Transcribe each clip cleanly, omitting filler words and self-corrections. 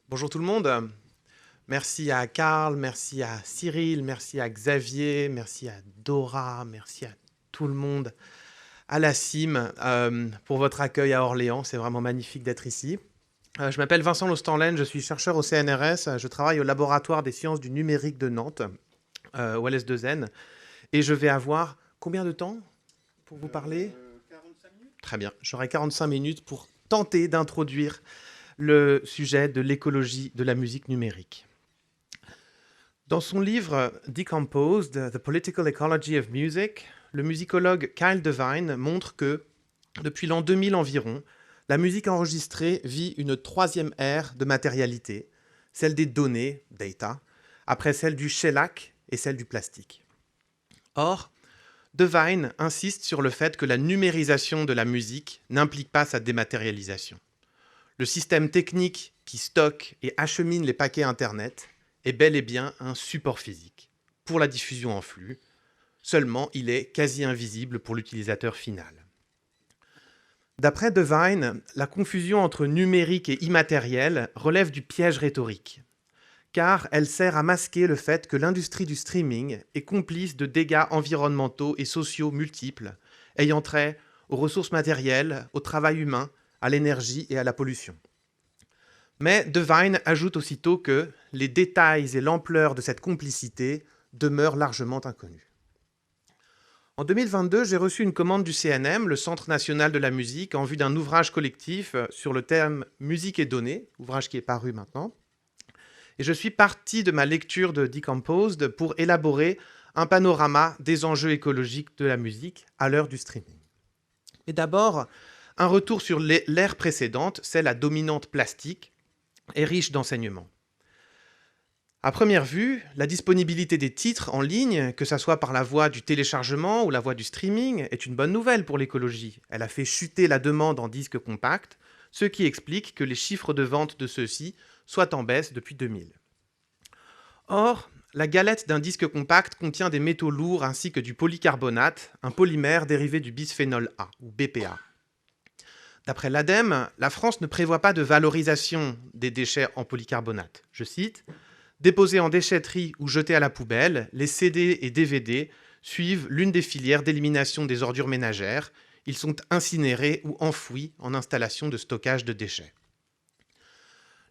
Bonjour tout le monde. Merci à Karl, merci à Cyril, merci à Xavier, merci à Dora, merci à tout le monde, à la CIM, pour votre accueil à Orléans. C'est vraiment magnifique d'être ici. Je m'appelle Vincent Lostanlen, je suis chercheur au CNRS. Je travaille au laboratoire des sciences du numérique de Nantes, au LS2N. Et je vais avoir combien de temps pour vous parler 45 minutes. Très bien, j'aurai 45 minutes pour tenter d'introduire le sujet de l'écologie de la musique numérique. Dans son livre Decomposed, The Political Ecology of Music, le musicologue Kyle Devine montre que, depuis l'an 2000 environ, la musique enregistrée vit une troisième ère de matérialité, celle des données, data, après celle du shellac et celle du plastique. Or, Devine insiste sur le fait que la numérisation de la musique n'implique pas sa dématérialisation. Le système technique qui stocke et achemine les paquets Internet est bel et bien un support physique pour la diffusion en flux, seulement il est quasi invisible pour l'utilisateur final. D'après Devine, la confusion entre numérique et immatériel relève du piège rhétorique, car elle sert à masquer le fait que l'industrie du streaming est complice de dégâts environnementaux et sociaux multiples, ayant trait aux ressources matérielles, au travail humain, à l'énergie et à la pollution. Mais Devine ajoute aussitôt que les détails et l'ampleur de cette complicité demeurent largement inconnus. En 2022, j'ai reçu une commande du CNM, le Centre national de la musique, en vue d'un ouvrage collectif sur le thème musique et données, ouvrage qui est paru maintenant. Et je suis parti de ma lecture de Decomposed pour élaborer un panorama des enjeux écologiques de la musique à l'heure du streaming. Mais d'abord, un retour sur l'ère précédente, celle à dominante plastique, est riche d'enseignements. À première vue, la disponibilité des titres en ligne, que ce soit par la voie du téléchargement ou la voie du streaming, est une bonne nouvelle pour l'écologie. Elle a fait chuter la demande en disques compacts, ce qui explique que les chiffres de vente de ceux-ci soient en baisse depuis 2000. Or, la galette d'un disque compact contient des métaux lourds ainsi que du polycarbonate, un polymère dérivé du bisphénol A, ou BPA. D'après l'ADEME, la France ne prévoit pas de valorisation des déchets en polycarbonate. Je cite, « Déposés en déchetterie ou jetés à la poubelle, les CD et DVD suivent l'une des filières d'élimination des ordures ménagères. Ils sont incinérés ou enfouis en installation de stockage de déchets. »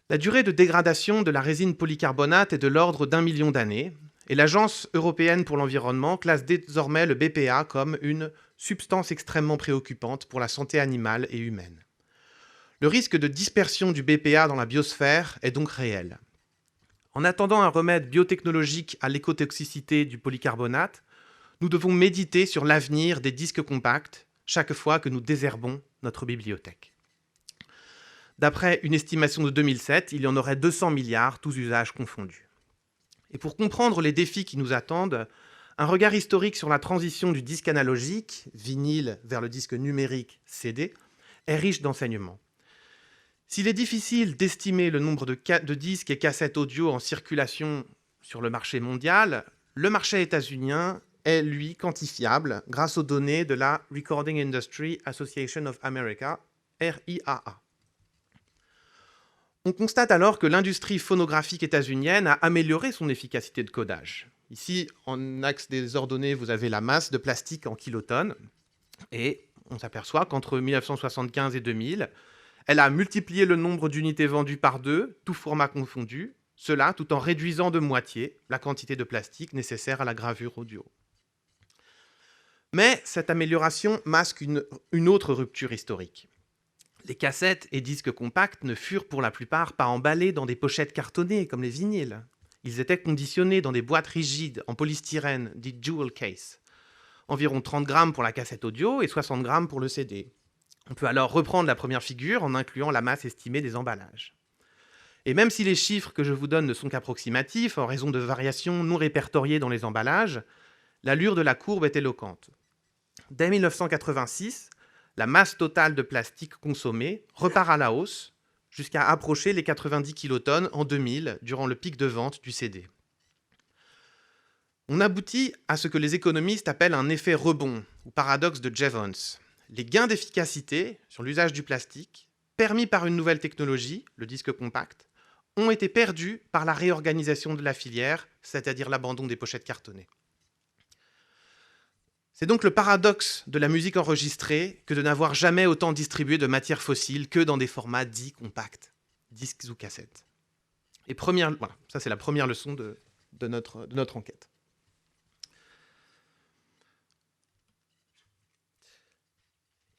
La durée de dégradation de la résine polycarbonate est de l'ordre d'1 million d'années, et l'Agence européenne pour l'environnement classe désormais le BPA comme une substance extrêmement préoccupante pour la santé animale et humaine. Le risque de dispersion du BPA dans la biosphère est donc réel. En attendant un remède biotechnologique à l'écotoxicité du polycarbonate, nous devons méditer sur l'avenir des disques compacts chaque fois que nous désherbons notre bibliothèque. D'après une estimation de 2007, il y en aurait 200 milliards, tous usages confondus. Et pour comprendre les défis qui nous attendent, un regard historique sur la transition du disque analogique, vinyle, vers le disque numérique, CD, est riche d'enseignements. S'il est difficile d'estimer le nombre de disques et cassettes audio en circulation sur le marché mondial, le marché états-unien est, lui, quantifiable grâce aux données de la Recording Industry Association of America, RIAA. On constate alors que l'industrie phonographique états-unienne a amélioré son efficacité de codage. Ici, en axe des ordonnées, vous avez la masse de plastique en kilotonnes. Et on s'aperçoit qu'entre 1975 et 2000, elle a multiplié le nombre d'unités vendues par 2, tout format confondu, cela tout en réduisant de moitié la quantité de plastique nécessaire à la gravure audio. Mais cette amélioration masque une autre rupture historique. Les cassettes et disques compacts ne furent pour la plupart pas emballés dans des pochettes cartonnées comme les vinyles. Ils étaient conditionnés dans des boîtes rigides en polystyrène, dites jewel case. Environ 30 grammes pour la cassette audio et 60 grammes pour le CD. On peut alors reprendre la première figure en incluant la masse estimée des emballages. Et même si les chiffres que je vous donne ne sont qu'approximatifs, en raison de variations non répertoriées dans les emballages, l'allure de la courbe est éloquente. Dès 1986, la masse totale de plastique consommée repart à la hausse, jusqu'à approcher les 90 kilotonnes en 2000, durant le pic de vente du CD. On aboutit à ce que les économistes appellent un effet rebond, ou paradoxe de Jevons. Les gains d'efficacité sur l'usage du plastique, permis par une nouvelle technologie, le disque compact, ont été perdus par la réorganisation de la filière, c'est-à-dire l'abandon des pochettes cartonnées. C'est donc le paradoxe de la musique enregistrée que de n'avoir jamais autant distribué de matières fossiles que dans des formats dits compacts, disques ou cassettes. Et voilà, ça c'est la première leçon de notre enquête.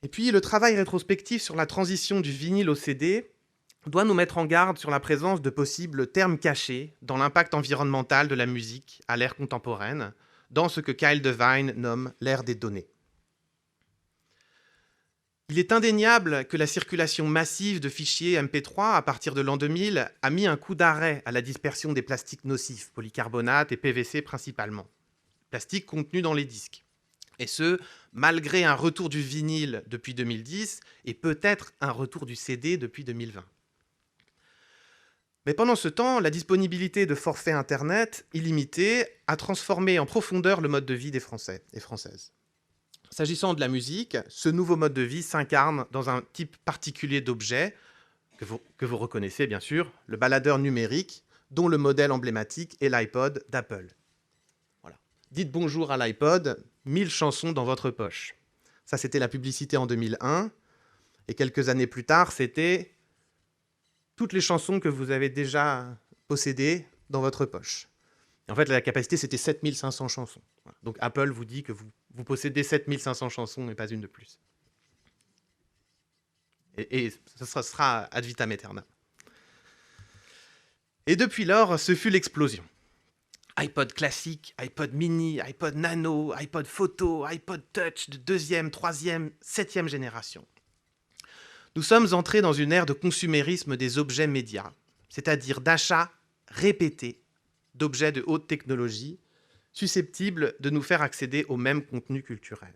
Et puis le travail rétrospectif sur la transition du vinyle au CD doit nous mettre en garde sur la présence de possibles termes cachés dans l'impact environnemental de la musique à l'ère contemporaine, dans ce que Kyle Devine nomme l'ère des données. Il est indéniable que la circulation massive de fichiers MP3 à partir de l'an 2000 a mis un coup d'arrêt à la dispersion des plastiques nocifs, polycarbonate et PVC principalement, plastiques contenus dans les disques. Et ce, malgré un retour du vinyle depuis 2010 et peut-être un retour du CD depuis 2020. Mais pendant ce temps, la disponibilité de forfaits Internet illimités a transformé en profondeur le mode de vie des Français et Françaises. S'agissant de la musique, ce nouveau mode de vie s'incarne dans un type particulier d'objet, que vous reconnaissez bien sûr, le baladeur numérique, dont le modèle emblématique est l'iPod d'Apple. Voilà. Dites bonjour à l'iPod, 1000 chansons dans votre poche. Ça, c'était la publicité en 2001. Et quelques années plus tard, c'était toutes les chansons que vous avez déjà possédées dans votre poche. Et en fait, la capacité, c'était 7500 chansons. Voilà. Donc Apple vous dit que vous possédez 7500 chansons et pas une de plus. Et ce sera ad vitam aeternam. Et depuis lors, ce fut l'explosion. iPod classique, iPod mini, iPod nano, iPod photo, iPod touch de 2e, 3e, 7e génération. Nous sommes entrés dans une ère de consumérisme des objets médias, c'est-à-dire d'achat répété d'objets de haute technologie susceptibles de nous faire accéder au même contenu culturel.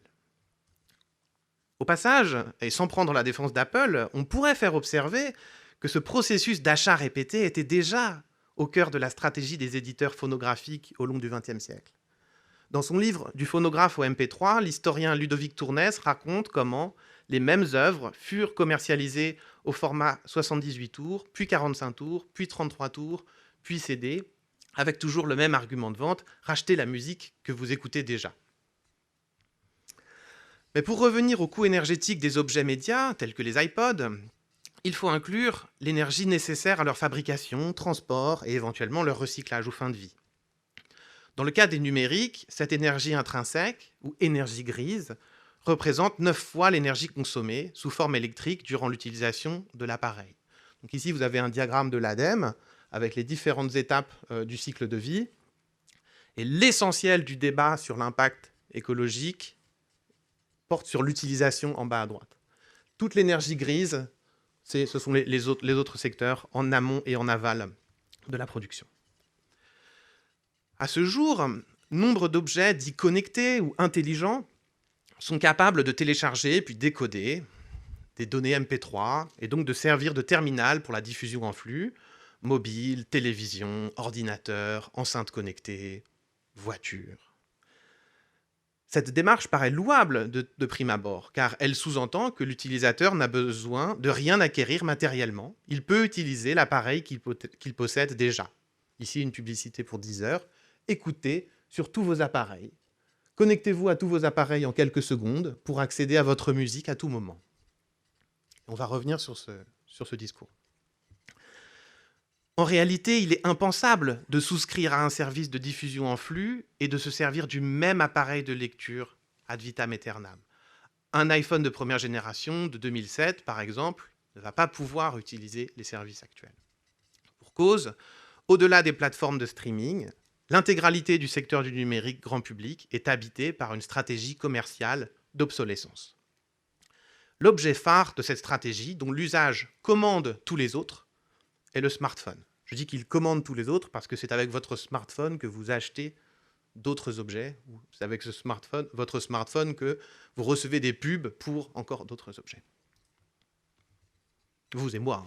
Au passage, et sans prendre la défense d'Apple, on pourrait faire observer que ce processus d'achat répété était déjà au cœur de la stratégie des éditeurs phonographiques au long du XXe siècle. Dans son livre « Du phonographe au MP3 », l'historien Ludovic Tournès raconte comment les mêmes œuvres furent commercialisées au format 78 tours, puis 45 tours, puis 33 tours, puis CD, avec toujours le même argument de vente, racheter la musique que vous écoutez déjà. Mais pour revenir au coût énergétique des objets médias, tels que les iPods, il faut inclure l'énergie nécessaire à leur fabrication, transport et éventuellement leur recyclage ou fin de vie. Dans le cas des numériques, cette énergie intrinsèque, ou énergie grise, représente 9 fois l'énergie consommée sous forme électrique durant l'utilisation de l'appareil. Donc ici, vous avez un diagramme de l'ADEME avec les différentes étapes du cycle de vie. Et l'essentiel du débat sur l'impact écologique porte sur l'utilisation en bas à droite. Toute l'énergie grise, ce sont les autres secteurs en amont et en aval de la production. À ce jour, nombre d'objets dits connectés ou intelligents sont capables de télécharger puis décoder des données MP3 et donc de servir de terminal pour la diffusion en flux, mobile, télévision, ordinateur, enceinte connectée, voiture. Cette démarche paraît louable de prime abord, car elle sous-entend que l'utilisateur n'a besoin de rien acquérir matériellement. Il peut utiliser l'appareil qu'il possède déjà. Ici, une publicité pour Deezer. Écoutez sur tous vos appareils. Connectez-vous à tous vos appareils en quelques secondes pour accéder à votre musique à tout moment. On va revenir sur ce discours. En réalité, il est impensable de souscrire à un service de diffusion en flux et de se servir du même appareil de lecture ad vitam aeternam. Un iPhone de première génération de 2007, par exemple, ne va pas pouvoir utiliser les services actuels. Pour cause, au-delà des plateformes de streaming, l'intégralité du secteur du numérique grand public est habitée par une stratégie commerciale d'obsolescence. L'objet phare de cette stratégie, dont l'usage commande tous les autres, est le smartphone. Je dis qu'il commande tous les autres parce que c'est avec votre smartphone que vous achetez d'autres objets, ou c'est avec votre smartphone que vous recevez des pubs pour encore d'autres objets. Vous et moi.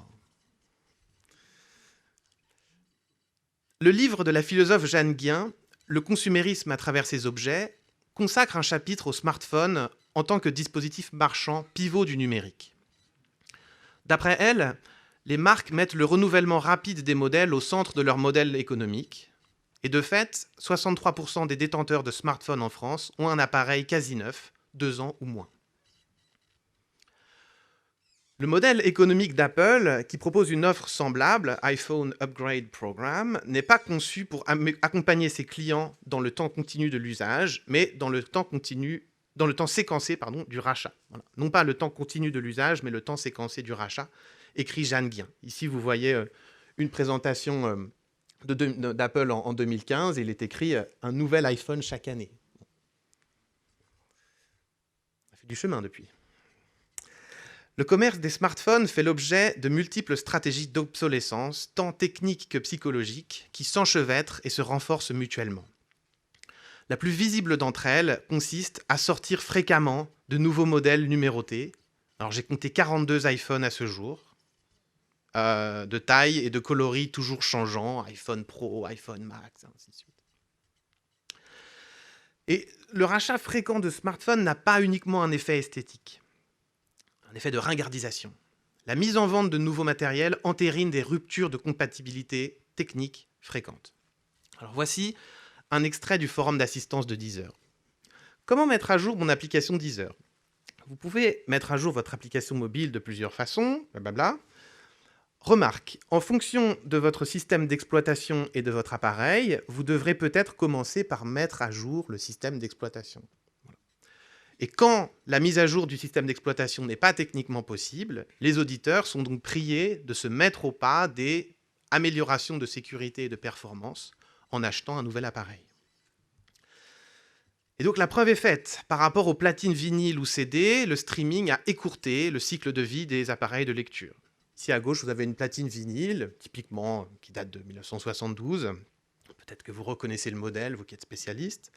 Le livre de la philosophe Jeanne Guin, Le consumérisme à travers ses objets, consacre un chapitre au smartphone en tant que dispositif marchand pivot du numérique. D'après elle, les marques mettent le renouvellement rapide des modèles au centre de leur modèle économique. Et de fait, 63% des détenteurs de smartphones en France ont un appareil quasi neuf, 2 ans ou moins. Le modèle économique d'Apple, qui propose une offre semblable, iPhone Upgrade Program, n'est pas conçu pour accompagner ses clients dans le temps continu de l'usage, mais dans le temps séquencé du rachat. Voilà. Non pas le temps continu de l'usage, mais le temps séquencé du rachat, écrit Jeanne Guin. Ici, vous voyez une présentation d'Apple en 2015, et il est écrit un nouvel iPhone chaque année. Ça fait du chemin depuis. Le commerce des smartphones fait l'objet de multiples stratégies d'obsolescence, tant techniques que psychologiques, qui s'enchevêtrent et se renforcent mutuellement. La plus visible d'entre elles consiste à sortir fréquemment de nouveaux modèles numérotés. Alors j'ai compté 42 iPhones à ce jour, de taille et de coloris toujours changeants, iPhone Pro, iPhone Max, ainsi de suite. Et le rachat fréquent de smartphones n'a pas uniquement un effet esthétique. Un effet de ringardisation. La mise en vente de nouveaux matériels entérine des ruptures de compatibilité technique fréquentes. Alors voici un extrait du forum d'assistance de Deezer. Comment mettre à jour mon application Deezer? Vous pouvez mettre à jour votre application mobile de plusieurs façons, blablabla. Remarque, en fonction de votre système d'exploitation et de votre appareil, vous devrez peut-être commencer par mettre à jour le système d'exploitation. Et quand la mise à jour du système d'exploitation n'est pas techniquement possible, les auditeurs sont donc priés de se mettre au pas des améliorations de sécurité et de performance en achetant un nouvel appareil. Et donc la preuve est faite. Par rapport aux platines vinyle ou CD, le streaming a écourté le cycle de vie des appareils de lecture. Ici à gauche, vous avez une platine vinyle, typiquement qui date de 1972. Peut-être que vous reconnaissez le modèle, vous qui êtes spécialiste.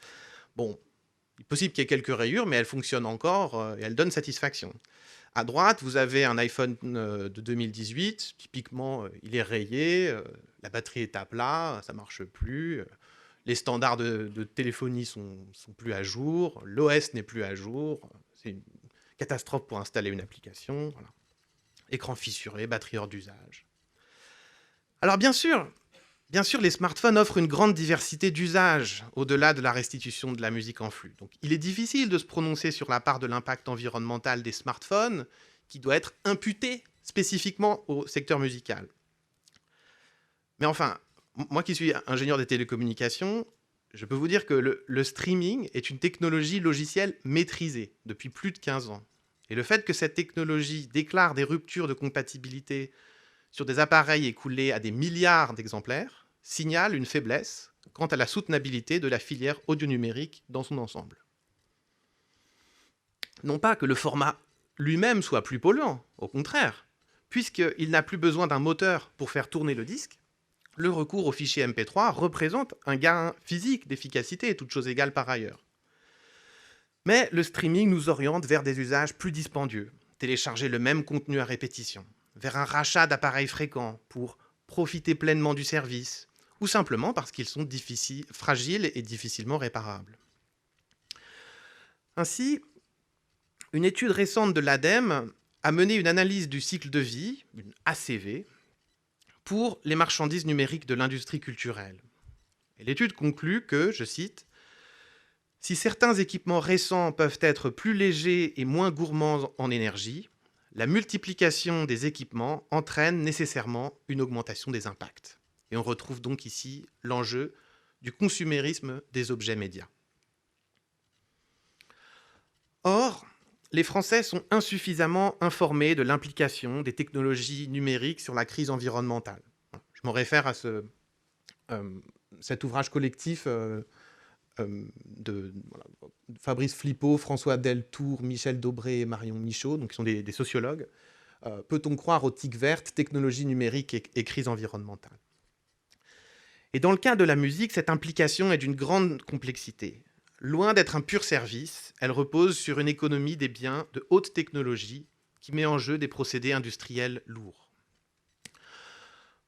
Bon, il est possible qu'il y ait quelques rayures, mais elle fonctionne encore et elle donne satisfaction. À droite, vous avez un iPhone de 2018. Typiquement, il est rayé, la batterie est à plat, ça ne marche plus. Les standards de téléphonie sont plus à jour. L'OS n'est plus à jour. C'est une catastrophe pour installer une application. Voilà. Écran fissuré, batterie hors d'usage. Alors bien sûr, les smartphones offrent une grande diversité d'usages au-delà de la restitution de la musique en flux. Donc, il est difficile de se prononcer sur la part de l'impact environnemental des smartphones qui doit être imputée spécifiquement au secteur musical. Mais enfin, moi qui suis ingénieur des télécommunications, je peux vous dire que le streaming est une technologie logicielle maîtrisée depuis plus de 15 ans. Et le fait que cette technologie déclare des ruptures de compatibilité sur des appareils écoulés à des milliards d'exemplaires signale une faiblesse quant à la soutenabilité de la filière audio-numérique dans son ensemble. Non pas que le format lui-même soit plus polluant, au contraire, puisqu'il n'a plus besoin d'un moteur pour faire tourner le disque, le recours au fichier MP3 représente un gain physique d'efficacité, toutes choses égales par ailleurs. Mais le streaming nous oriente vers des usages plus dispendieux, télécharger le même contenu à répétition, vers un rachat d'appareils fréquents pour profiter pleinement du service, ou simplement parce qu'ils sont fragiles et difficilement réparables. Ainsi, une étude récente de l'ADEME a mené une analyse du cycle de vie, une ACV, pour les marchandises numériques de l'industrie culturelle. Et l'étude conclut que, je cite, « Si certains équipements récents peuvent être plus légers et moins gourmands en énergie, la multiplication des équipements entraîne nécessairement une augmentation des impacts. » Et on retrouve donc ici l'enjeu du consumérisme des objets médias. Or, les Français sont insuffisamment informés de l'implication des technologies numériques sur la crise environnementale. Je me réfère à cet ouvrage collectif de Fabrice Flippo, François Deltour, Michel Daubré et Marion Michaud, donc qui sont des sociologues. Peut-on croire aux tiques vertes, technologies numériques et crise environnementale? Et dans le cas de la musique, cette implication est d'une grande complexité. Loin d'être un pur service, elle repose sur une économie des biens de haute technologie qui met en jeu des procédés industriels lourds.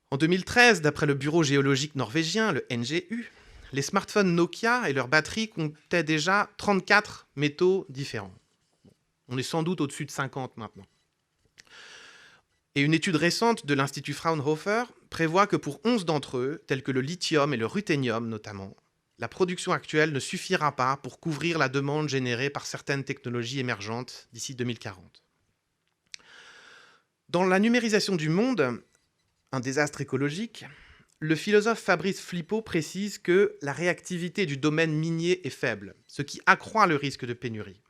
En 2013, d'après le bureau géologique norvégien, le NGU, les smartphones Nokia et leurs batteries comptaient déjà 34 métaux différents. On est sans doute au-dessus de 50 maintenant. Et une étude récente de l'Institut Fraunhofer prévoit que pour 11 d'entre eux, tels que le lithium et le ruthénium notamment, la production actuelle ne suffira pas pour couvrir la demande générée par certaines technologies émergentes d'ici 2040. Dans La numérisation du monde, un désastre écologique, le philosophe Fabrice Flippo précise que la réactivité du domaine minier est faible, ce qui accroît le risque de pénurie.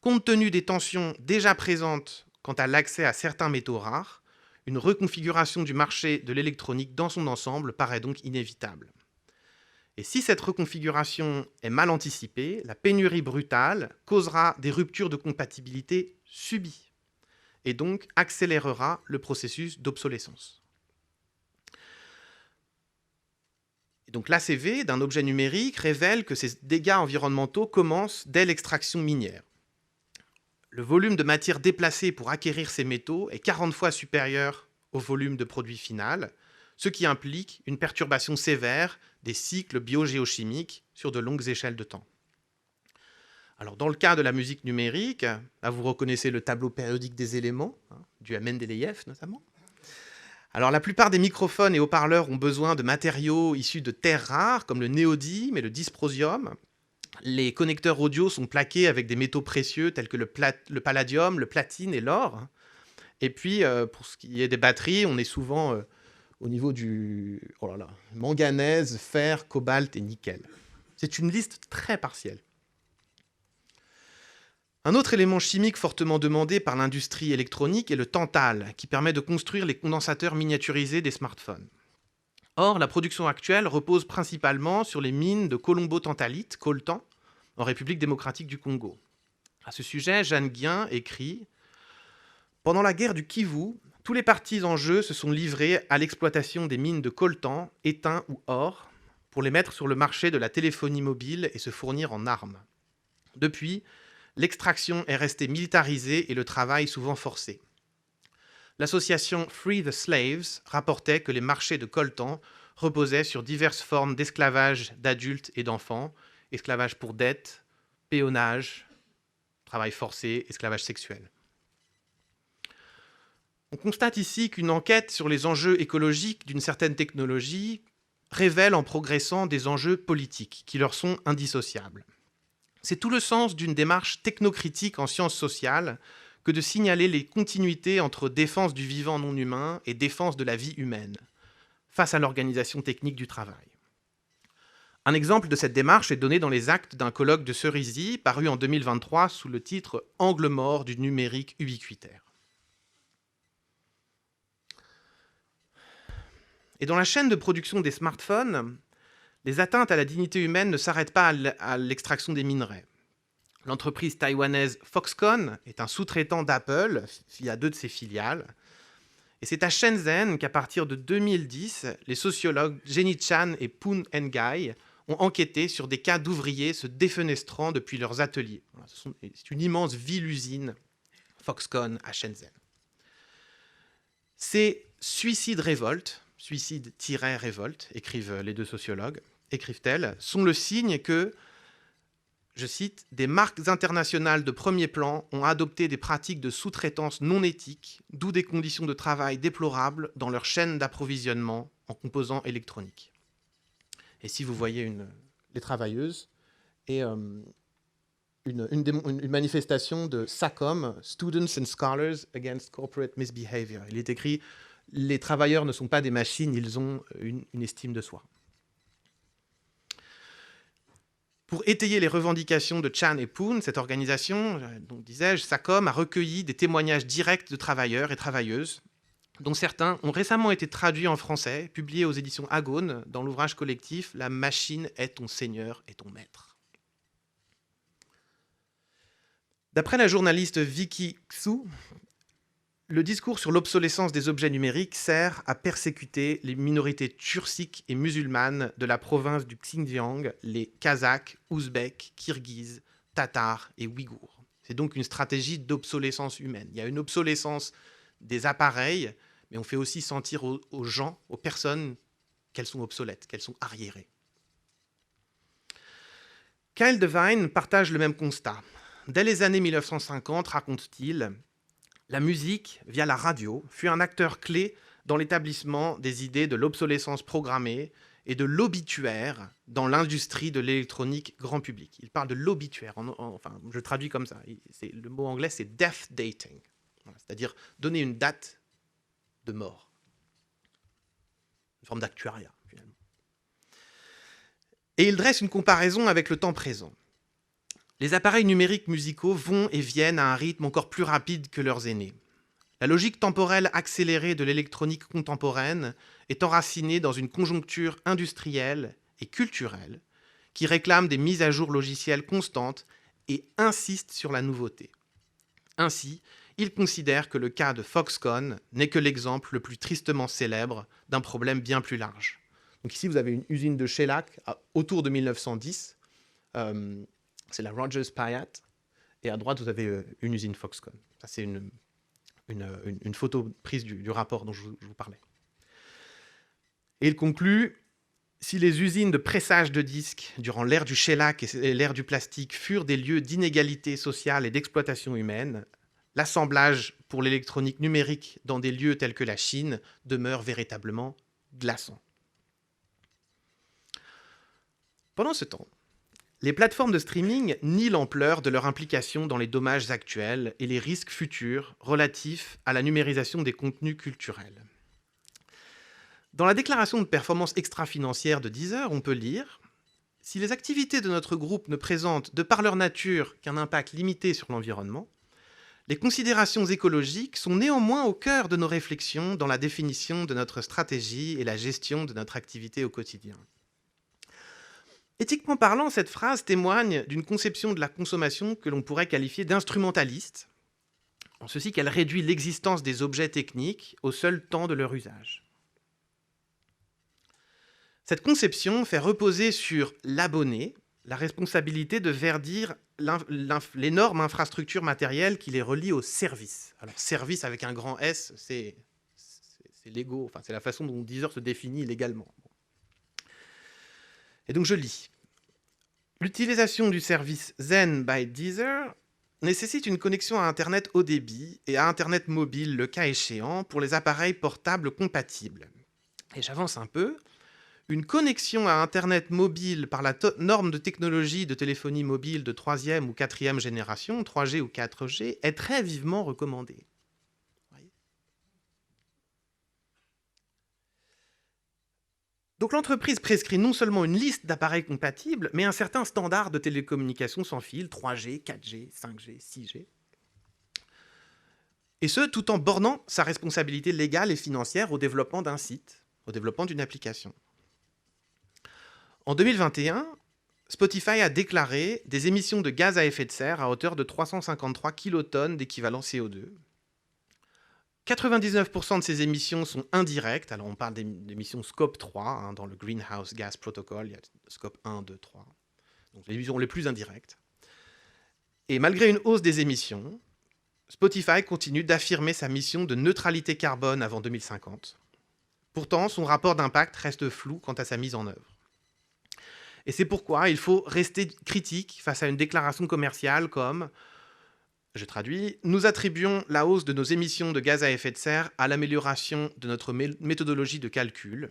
Compte tenu des tensions déjà présentes quant à l'accès à certains métaux rares, une reconfiguration du marché de l'électronique dans son ensemble paraît donc inévitable. Et si cette reconfiguration est mal anticipée, la pénurie brutale causera des ruptures de compatibilité subies et donc accélérera le processus d'obsolescence. Donc l'ACV d'un objet numérique révèle que ces dégâts environnementaux commencent dès l'extraction minière. Le volume de matière déplacée pour acquérir ces métaux est 40 fois supérieur au volume de produit final, ce qui implique une perturbation sévère des cycles biogéochimiques sur de longues échelles de temps. Alors, dans le cas de la musique numérique, là vous reconnaissez le tableau périodique des éléments, du Mendeleïev notamment. Alors, la plupart des microphones et haut-parleurs ont besoin de matériaux issus de terres rares, comme le néodyme et le dysprosium. Les connecteurs audio sont plaqués avec des métaux précieux tels que le palladium, le platine et l'or. Et puis, pour ce qui est des batteries, on est souvent au niveau du manganèse, fer, cobalt et nickel. C'est une liste très partielle. Un autre élément chimique fortement demandé par l'industrie électronique est le tantal, qui permet de construire les condensateurs miniaturisés des smartphones. Or, la production actuelle repose principalement sur les mines de colombo-tantalite, coltan, en République démocratique du Congo. À ce sujet, Jeanne Guien écrit « Pendant la guerre du Kivu, tous les partis en jeu se sont livrés à l'exploitation des mines de coltan, étain ou or, pour les mettre sur le marché de la téléphonie mobile et se fournir en armes. Depuis, l'extraction est restée militarisée et le travail souvent forcé. L'association Free the Slaves rapportait que les marchés de coltan reposaient sur diverses formes d'esclavage d'adultes et d'enfants, esclavage pour dette, péonnage, travail forcé, esclavage sexuel. On constate ici qu'une enquête sur les enjeux écologiques d'une certaine technologie révèle en progressant des enjeux politiques qui leur sont indissociables. C'est tout le sens d'une démarche technocritique en sciences sociales que de signaler les continuités entre défense du vivant non humain et défense de la vie humaine, face à l'organisation technique du travail. Un exemple de cette démarche est donné dans les actes d'un colloque de Cerisy, paru en 2023 sous le titre « Angle mort du numérique ubiquitaire ». Et dans la chaîne de production des smartphones, les atteintes à la dignité humaine ne s'arrêtent pas à l'extraction des minerais. L'entreprise taïwanaise Foxconn est un sous-traitant d'Apple via 2 de ses filiales. Et c'est à Shenzhen qu'à partir de 2010, les sociologues Jenny Chan et Poon Ngai ont enquêté sur des cas d'ouvriers se défenestrant depuis leurs ateliers. C'est une immense ville-usine, Foxconn, à Shenzhen. Ces suicides-révoltes, suicide-révolte, écrivent les 2 sociologues, écrivent-elles, sont le signe que, je cite, « des marques internationales de premier plan ont adopté des pratiques de sous-traitance non éthiques, d'où des conditions de travail déplorables dans leur chaîne d'approvisionnement en composants électroniques. » Et si vous voyez les travailleuses, et une manifestation de SACOM, Students and Scholars Against Corporate Misbehavior. Il est écrit « Les travailleurs ne sont pas des machines, ils ont une estime de soi ». Pour étayer les revendications de Chan et Poon, cette organisation, donc disais-je, SACOM, a recueilli des témoignages directs de travailleurs et travailleuses, dont certains ont récemment été traduits en français, publiés aux éditions Agone, dans l'ouvrage collectif « La machine est ton seigneur et ton maître ». D'après la journaliste Vicky Xu, le discours sur l'obsolescence des objets numériques sert à persécuter les minorités turciques et musulmanes de la province du Xinjiang, les Kazakhs, Ouzbeks, Kirghizes, Tatars et Ouïghours. C'est donc une stratégie d'obsolescence humaine. Il y a une obsolescence des appareils, mais on fait aussi sentir aux gens, aux personnes, qu'elles sont obsolètes, qu'elles sont arriérées. Kyle Devine partage le même constat. Dès les années 1950, raconte-t-il, la musique, via la radio, fut un acteur clé dans l'établissement des idées de l'obsolescence programmée et de l'obituaire dans l'industrie de l'électronique grand public. Il parle de l'obituaire, enfin, je traduis comme ça. Le mot anglais, c'est death dating, voilà, c'est-à-dire donner une date de mort. Une forme d'actuariat, finalement. Et il dresse une comparaison avec le temps présent. Les appareils numériques musicaux vont et viennent à un rythme encore plus rapide que leurs aînés. La logique temporelle accélérée de l'électronique contemporaine est enracinée dans une conjoncture industrielle et culturelle qui réclame des mises à jour logicielles constantes et insiste sur la nouveauté. Ainsi, il considère que le cas de Foxconn n'est que l'exemple le plus tristement célèbre d'un problème bien plus large. Donc ici, vous avez une usine de shellac autour de 1910. C'est la Rogers Payat. Et à droite, vous avez une usine Foxconn. Ça, c'est une photo prise du rapport dont je vous parlais. Et il conclut, si les usines de pressage de disques durant l'ère du shellac et l'ère du plastique furent des lieux d'inégalité sociale et d'exploitation humaine, l'assemblage pour l'électronique numérique dans des lieux tels que la Chine demeure véritablement glaçant. Pendant ce temps, les plateformes de streaming nient l'ampleur de leur implication dans les dommages actuels et les risques futurs relatifs à la numérisation des contenus culturels. Dans la déclaration de performance extra-financière de Deezer, on peut lire « Si les activités de notre groupe ne présentent, de par leur nature, qu'un impact limité sur l'environnement, les considérations écologiques sont néanmoins au cœur de nos réflexions dans la définition de notre stratégie et la gestion de notre activité au quotidien. » Éthiquement parlant, cette phrase témoigne d'une conception de la consommation que l'on pourrait qualifier d'instrumentaliste, en ceci qu'elle réduit l'existence des objets techniques au seul temps de leur usage. Cette conception fait reposer sur l'abonné la responsabilité de verdir l'énorme infrastructure matérielle qui les relie au service. Alors, service avec un grand S, c'est l'ego, enfin, c'est la façon dont Deezer se définit légalement. Et donc, je lis. L'utilisation du service Zen by Deezer nécessite une connexion à Internet haut débit et à Internet mobile, le cas échéant, pour les appareils portables compatibles. Et j'avance un peu. Une connexion à Internet mobile par la norme de technologie de téléphonie mobile de 3e ou 4e génération, 3G ou 4G, est très vivement recommandée. Donc l'entreprise prescrit non seulement une liste d'appareils compatibles, mais un certain standard de télécommunications sans fil, 3G, 4G, 5G, 6G. Et ce, tout en bornant sa responsabilité légale et financière au développement d'un site, au développement d'une application. En 2021, Spotify a déclaré des émissions de gaz à effet de serre à hauteur de 353 kilotonnes d'équivalent CO2. 99% de ces émissions sont indirectes. Alors on parle d'émissions Scope 3, dans le Greenhouse Gas Protocol, il y a Scope 1, 2, 3. Donc les émissions les plus indirectes. Et malgré une hausse des émissions, Spotify continue d'affirmer sa mission de neutralité carbone avant 2050. Pourtant, son rapport d'impact reste flou quant à sa mise en œuvre. Et c'est pourquoi il faut rester critique face à une déclaration commerciale comme, je traduis, « Nous attribuons la hausse de nos émissions de gaz à effet de serre à l'amélioration de notre méthodologie de calcul,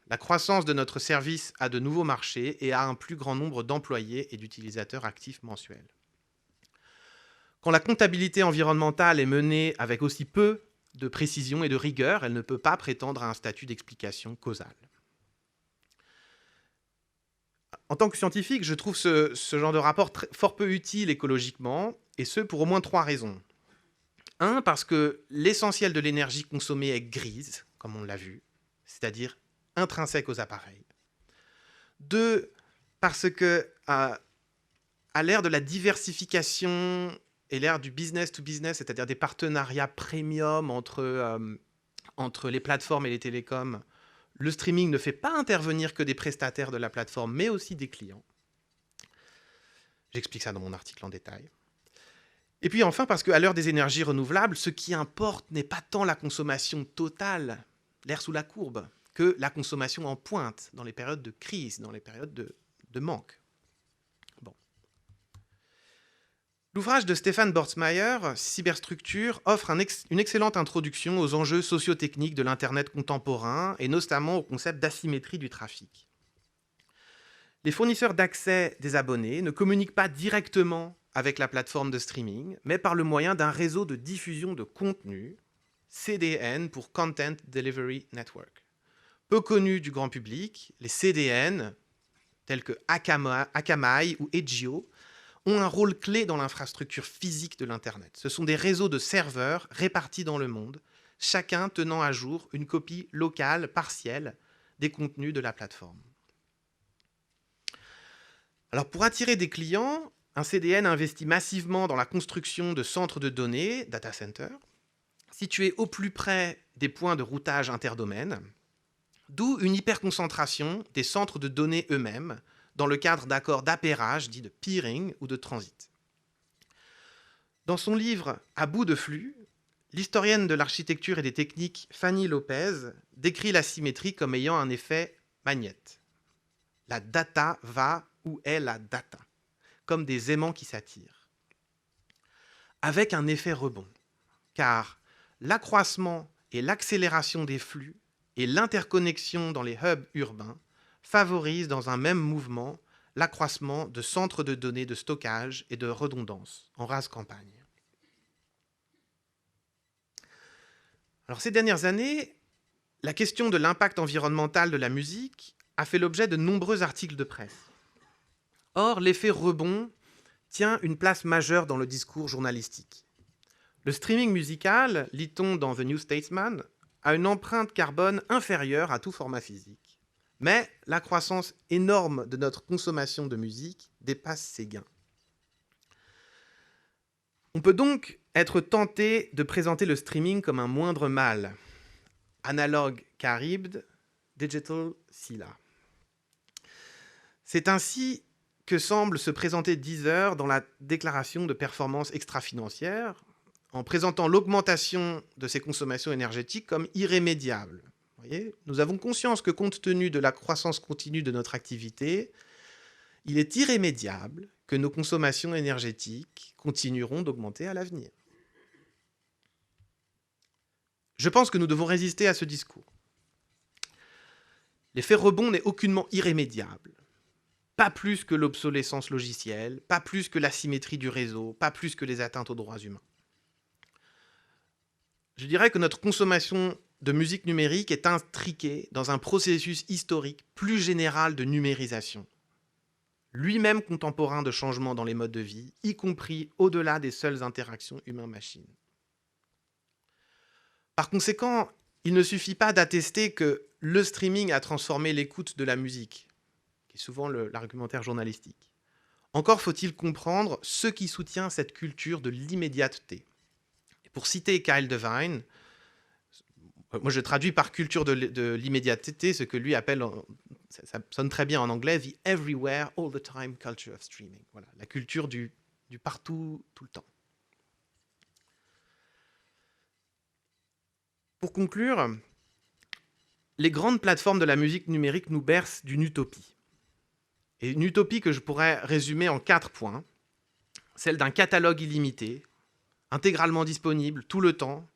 la croissance de notre service à de nouveaux marchés et à un plus grand nombre d'employés et d'utilisateurs actifs mensuels. » Quand la comptabilité environnementale est menée avec aussi peu de précision et de rigueur, elle ne peut pas prétendre à un statut d'explication causale. En tant que scientifique, je trouve ce genre de rapport fort peu utile écologiquement, et ce pour au moins 3 raisons. 1, parce que l'essentiel de l'énergie consommée est grise, comme on l'a vu, c'est-à-dire intrinsèque aux appareils. 2, parce que à l'ère de la diversification et l'ère du business to business, c'est-à-dire des partenariats premium entre les plateformes et les télécoms, le streaming ne fait pas intervenir que des prestataires de la plateforme, mais aussi des clients. J'explique ça dans mon article en détail. Et puis enfin, parce qu'à l'heure des énergies renouvelables, ce qui importe n'est pas tant la consommation totale, l'air sous la courbe, que la consommation en pointe, dans les périodes de crise, dans les périodes de manque. Bon. L'ouvrage de Stéphane Bortsmeier, Cyberstructure, offre une excellente introduction aux enjeux socio-techniques de l'Internet contemporain et notamment au concept d'asymétrie du trafic. Les fournisseurs d'accès des abonnés ne communiquent pas directement avec la plateforme de streaming, mais par le moyen d'un réseau de diffusion de contenu, CDN pour Content Delivery Network. Peu connus du grand public, les CDN, tels que Akamai ou Edgio, ont un rôle clé dans l'infrastructure physique de l'Internet. Ce sont des réseaux de serveurs répartis dans le monde, chacun tenant à jour une copie locale partielle des contenus de la plateforme. Alors pour attirer des clients, un CDN investit massivement dans la construction de centres de données, data centers, situés au plus près des points de routage interdomaine, d'où une hyperconcentration des centres de données eux-mêmes dans le cadre d'accords d'appairage dits de peering ou de transit. Dans son livre « À bout de flux », l'historienne de l'architecture et des techniques Fanny Lopez décrit la symétrie comme ayant un effet magnète. La data va où est la data, comme des aimants qui s'attirent. Avec un effet rebond, car l'accroissement et l'accélération des flux et l'interconnexion dans les hubs urbains favorisent dans un même mouvement l'accroissement de centres de données de stockage et de redondance en rase campagne. Alors, ces dernières années, la question de l'impact environnemental de la musique a fait l'objet de nombreux articles de presse. Or, l'effet rebond tient une place majeure dans le discours journalistique. Le streaming musical, lit-on dans The New Statesman, a une empreinte carbone inférieure à tout format physique. Mais la croissance énorme de notre consommation de musique dépasse ses gains. On peut donc être tenté de présenter le streaming comme un moindre mal. Analogue Caribde, Digital Scylla. C'est ainsi que semble se présenter Deezer dans la déclaration de performance extra-financière, en présentant l'augmentation de ses consommations énergétiques comme irrémédiable. Vous voyez, nous avons conscience que compte tenu de la croissance continue de notre activité, il est irrémédiable que nos consommations énergétiques continueront d'augmenter à l'avenir. Je pense que nous devons résister à ce discours. L'effet rebond n'est aucunement irrémédiable. Pas plus que l'obsolescence logicielle, pas plus que l'asymétrie du réseau, pas plus que les atteintes aux droits humains. Je dirais que notre consommation de musique numérique est intriquée dans un processus historique plus général de numérisation, lui-même contemporain de changements dans les modes de vie, y compris au-delà des seules interactions humain-machine. Par conséquent, il ne suffit pas d'attester que le streaming a transformé l'écoute de la musique, qui est souvent l'argumentaire journalistique. Encore faut-il comprendre ce qui soutient cette culture de l'immédiateté. Et pour citer Kyle Devine, moi je traduis par culture de l'immédiateté ce que lui appelle, ça sonne très bien en anglais, the everywhere, all the time culture of streaming. Voilà, la culture du partout, tout le temps. Pour conclure, les grandes plateformes de la musique numérique nous bercent d'une utopie. Et une utopie que je pourrais résumer en 4 points. Celle d'un catalogue illimité, intégralement disponible tout le temps,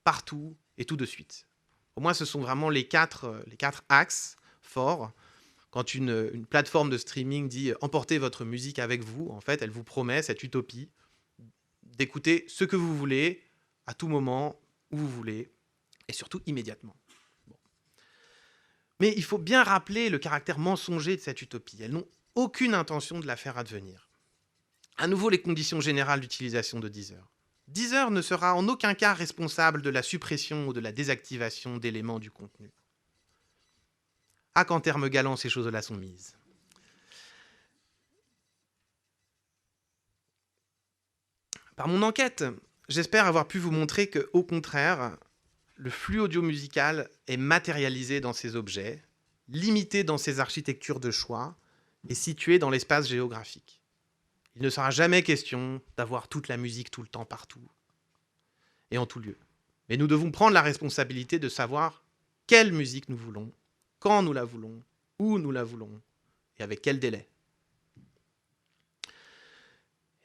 partout et tout de suite. Pour moi, ce sont vraiment les quatre axes forts. Quand une plateforme de streaming dit « emportez votre musique avec vous », en fait, elle vous promet cette utopie d'écouter ce que vous voulez, à tout moment, où vous voulez, et surtout immédiatement. Bon. Mais il faut bien rappeler le caractère mensonger de cette utopie. Elles n'ont aucune intention de la faire advenir. À nouveau, les conditions générales d'utilisation de Deezer. Deezer ne sera en aucun cas responsable de la suppression ou de la désactivation d'éléments du contenu. Ah, qu'en termes galants, ces choses-là sont mises. Par mon enquête, j'espère avoir pu vous montrer que, au contraire, le flux audio-musical est matérialisé dans ses objets, limité dans ses architectures de choix et situé dans l'espace géographique. Il ne sera jamais question d'avoir toute la musique tout le temps, partout et en tout lieu. Mais nous devons prendre la responsabilité de savoir quelle musique nous voulons, quand nous la voulons, où nous la voulons et avec quel délai.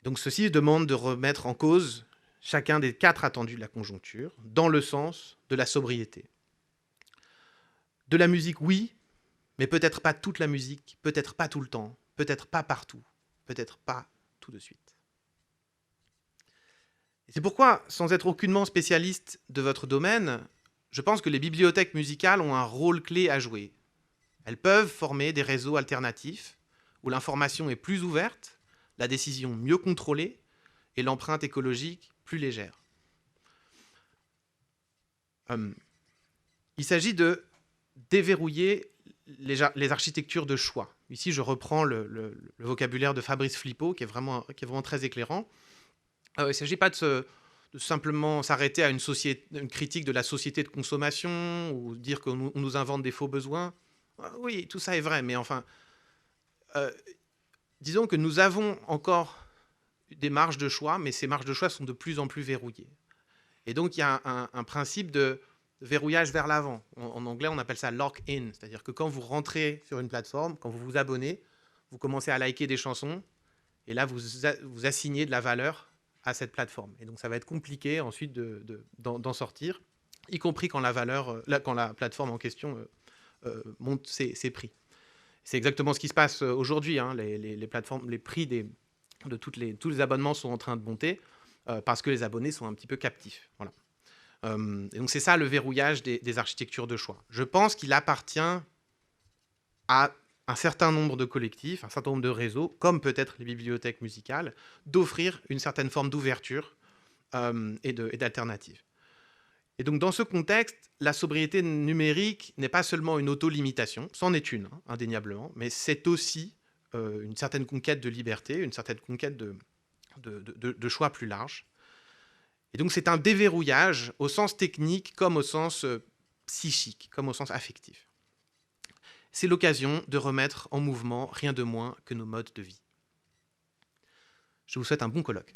Donc ceci demande de remettre en cause chacun des 4 attendus de la conjoncture, dans le sens de la sobriété. De la musique, oui, mais peut-être pas toute la musique, peut-être pas tout le temps, peut-être pas partout, peut-être pas tout de suite. Et c'est pourquoi, sans être aucunement spécialiste de votre domaine, je pense que les bibliothèques musicales ont un rôle clé à jouer. Elles peuvent former des réseaux alternatifs où l'information est plus ouverte, la décision mieux contrôlée et l'empreinte écologique plus légère. Il s'agit de déverrouiller les architectures de choix. Ici, je reprends le vocabulaire de Fabrice Flippo, qui est vraiment très éclairant. Il ne s'agit pas de simplement s'arrêter à une critique de la société de consommation ou dire qu'on nous invente des faux besoins. Oui, tout ça est vrai, mais enfin, disons que nous avons encore des marges de choix, mais ces marges de choix sont de plus en plus verrouillées. Et donc, il y a un principe de verrouillage vers l'avant. En anglais, on appelle ça lock-in, c'est-à-dire que quand vous rentrez sur une plateforme, quand vous vous abonnez, vous commencez à liker des chansons, et là, vous assignez de la valeur à cette plateforme. Et donc, ça va être compliqué ensuite d'en sortir, y compris quand la plateforme en question monte ses prix. C'est exactement ce qui se passe aujourd'hui. Hein. Les plateformes, les prix tous les abonnements sont en train de monter parce que les abonnés sont un petit peu captifs. Voilà. Et donc c'est ça le verrouillage des architectures de choix. Je pense qu'il appartient à un certain nombre de collectifs, un certain nombre de réseaux, comme peut-être les bibliothèques musicales, d'offrir une certaine forme d'ouverture et d'alternative. Et donc dans ce contexte, la sobriété numérique n'est pas seulement une auto-limitation, c'en est une, hein, indéniablement, mais c'est aussi une certaine conquête de liberté, une certaine conquête de choix plus large. Et donc c'est un déverrouillage au sens technique comme au sens psychique, comme au sens affectif. C'est l'occasion de remettre en mouvement rien de moins que nos modes de vie. Je vous souhaite un bon colloque.